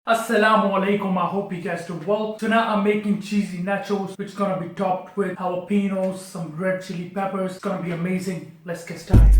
Assalamu alaikum, I hope you guys do well. Tonight I'm making cheesy nachos, which is gonna be topped with jalapenos, some red chili peppers. It's gonna be amazing. Let's get started.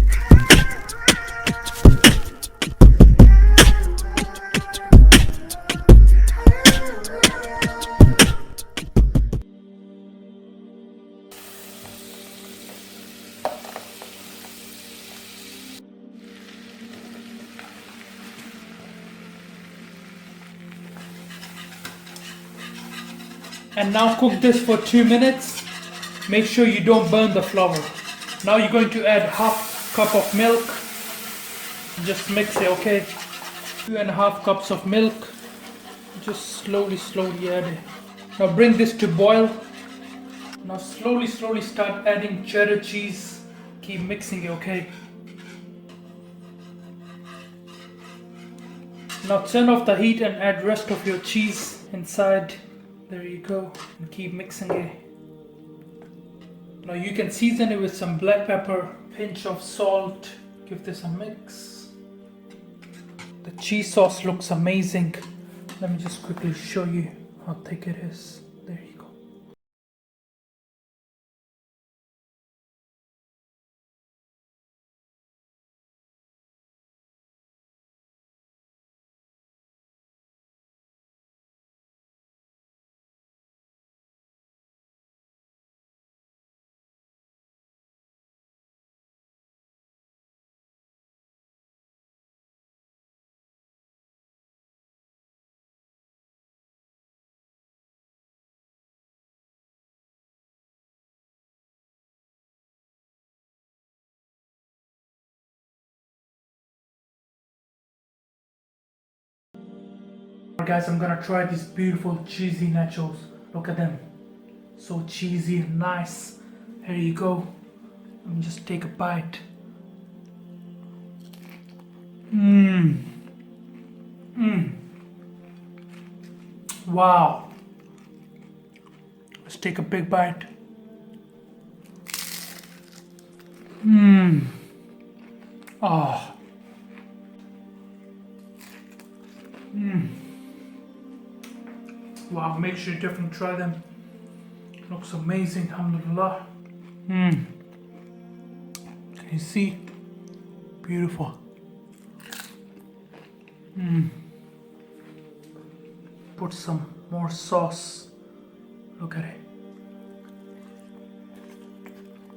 And now cook this for 2 minutes. Make sure you don't burn the flour. Now you're going to add half cup of milk. Just mix it, okay? 2.5 cups of milk. Just slowly add it. Now bring this to boil. Now slowly start adding cheddar cheese. Keep mixing it, okay? Now turn off the heat and add rest of your cheese inside. There you go, and keep mixing it. Now you can season it with some black pepper, pinch of salt. Give this a mix. The cheese sauce looks amazing. Let me just quickly show you how thick it is. There you go. Guys, I'm gonna try these beautiful cheesy nachos. Look at them, so cheesy and nice. Here you go. Let me just take a bite. Wow. Let's take a big bite. Oh. Wow, make sure you definitely try them. Looks amazing, alhamdulillah. Can you see? Beautiful. Put some more sauce. Look at it.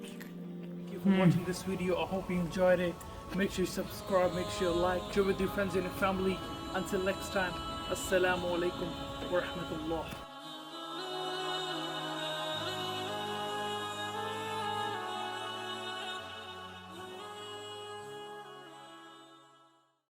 Thank you for watching this video. I hope you enjoyed it. Make sure you subscribe, make sure you like, share with your friends and your family. Until next time, Assalamu alaikum wa rahmatullah.